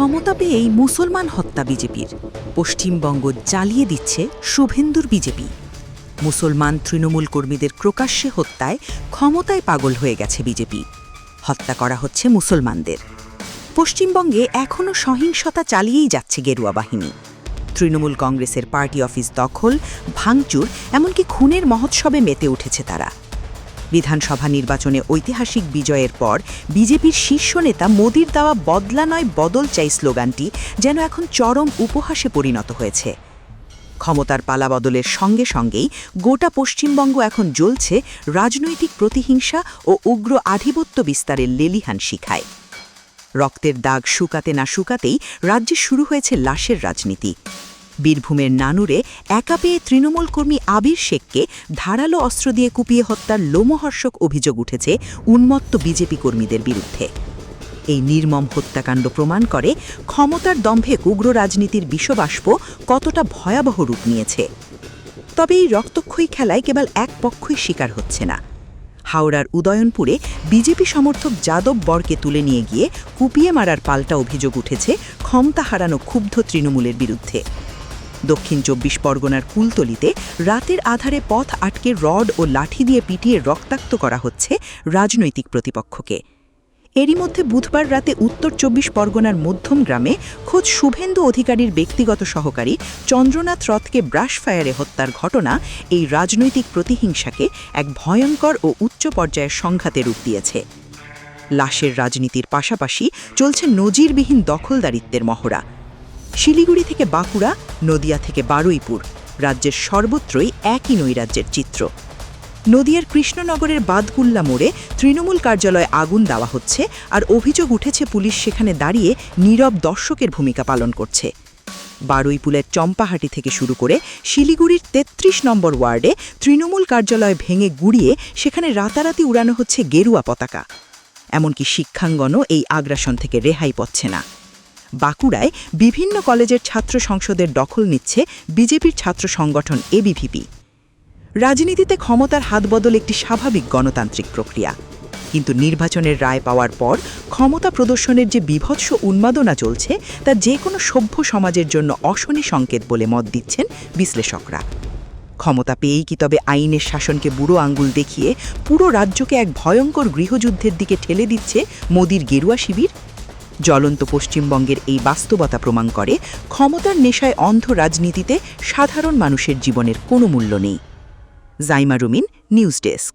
ক্ষমতা পেয়েই মুসলমান হত্যা বিজেপির। পশ্চিমবঙ্গ জ্বালিয়ে দিচ্ছে শুভেন্দুর বিজেপি। মুসলমান তৃণমূল কর্মীদের প্রকাশ্যে হত্যায় ক্ষমতায় পাগল হয়ে গেছে বিজেপি। হত্যা করা হচ্ছে মুসলমানদের। পশ্চিমবঙ্গে এখনও সহিংসতা চালিয়েই যাচ্ছে গেরুয়া বাহিনী। তৃণমূল কংগ্রেসের পার্টি অফিস দখল, ভাঙচুর, এমনকি খুনের মহোৎসবে মেতে উঠেছে তারা। বিধানসভা নির্বাচনে ঐতিহাসিক বিজয়ের পর বিজেপির শীর্ষ নেতা মোদির দেওয়া বদলা নয় বদল চাই স্লোগানটি যেন এখন চরম উপহাসে পরিণত হয়েছে। ক্ষমতার পালাবদলের সঙ্গে সঙ্গেই গোটা পশ্চিমবঙ্গ এখন জ্বলছে রাজনৈতিক প্রতিহিংসা ও উগ্র আধিপত্য বিস্তারের লেলিহান শিখায়। রক্তের দাগ শুকাতে না শুকাতেই রাজ্যে শুরু হয়েছে লাশের রাজনীতি। বীরভূমের নানুরে একা পেয়ে তৃণমূল কর্মী আবির শেখকে ধারালো অস্ত্র দিয়ে কুপিয়ে হত্যার লোমহর্ষক অভিযোগ উঠেছে উন্মত্ত বিজেপি কর্মীদের বিরুদ্ধে। এই নির্মম হত্যাকাণ্ড প্রমাণ করে ক্ষমতার দম্ভে উগ্র রাজনীতির বিষবাষ্প কতটা ভয়াবহ রূপ নিয়েছে। তবে এই রক্তক্ষয়ী খেলায় কেবল এক পক্ষই শিকার হচ্ছে না। হাওড়ার উদয়নপুরে বিজেপি সমর্থক যাদব বরকে তুলে নিয়ে গিয়ে কুপিয়ে মারার পাল্টা অভিযোগ উঠেছে ক্ষমতা হারানো ক্ষুব্ধ তৃণমূলের বিরুদ্ধে। দক্ষিণ ২৪ পরগনার কুলতলিতে রাতের আধারে পথ আটকে রড ও লাঠি দিয়ে পিটিয়ে রক্তাক্ত করা হচ্ছে রাজনৈতিক প্রতিপক্ষকে। এরই মধ্যে বুধবার রাতে উত্তর ২৪ পরগনার মধ্যম গ্রামে খোদ শুভেন্দু অধিকারীর ব্যক্তিগত সহকারী চন্দ্রনাথ রথকে ব্রাশ ফায়ারে হত্যার ঘটনা এই রাজনৈতিক প্রতিহিংসাকে এক ভয়ঙ্কর ও উচ্চ পর্যায়ের সংঘাতে রূপ দিয়েছে। লাশের রাজনীতির পাশাপাশি চলছে নজিরবিহীন দখলদারিত্বের মহড়া। শিলিগুড়ি থেকে বাঁকুড়া, নদিয়া থেকে বারুইপুর, রাজ্যের সর্বত্রই একই নৈরাজ্যের চিত্র। নদিয়ার কৃষ্ণনগরের বাদগুল্লা মোড়ে তৃণমূল কার্যালয়ে আগুন দেওয়া হচ্ছে, আর অভিযোগ উঠেছে পুলিশ সেখানে দাঁড়িয়ে নীরব দর্শকের ভূমিকা পালন করছে। বারুইপুরের চম্পাহাটি থেকে শুরু করে শিলিগুড়ির ৩৩ নম্বর ওয়ার্ডে তৃণমূল কার্যালয় ভেঙে গুড়িয়ে সেখানে রাতারাতি উড়ানো হচ্ছে গেরুয়া পতাকা। এমনকি শিক্ষাঙ্গনও এই আগ্রাসন থেকে রেহাই পাচ্ছে না। বাঁকুড়ায় বিভিন্ন কলেজের ছাত্র সংসদের দখল নিচ্ছে বিজেপির ছাত্র সংগঠন এবিভিপি। রাজনীতিতে ক্ষমতার হাতবদল একটি স্বাভাবিক গণতান্ত্রিক প্রক্রিয়া, কিন্তু নির্বাচনের রায় পাওয়ার পর ক্ষমতা প্রদর্শনের যে বীভৎস উন্মাদনা চলছে তা যে কোনো সভ্য সমাজের জন্য অশনি সংকেত বলে মত দিচ্ছেন বিশ্লেষকরা। ক্ষমতা পেয়েই কি তবে আইনের শাসনকে বুড়ো আঙ্গুল দেখিয়ে পুরো রাজ্যকে এক ভয়ঙ্কর গৃহযুদ্ধের দিকে ঠেলে দিচ্ছে মোদির গেরুয়া শিবির? জ্বলন্ত পশ্চিমবঙ্গের এই বাস্তবতা প্রমাণ করে ক্ষমতার নেশায় অন্ধ রাজনীতিতে সাধারণ মানুষের জীবনের কোনো মূল্য নেই। জাইমা রুমিন, নিউজ ডেস্ক।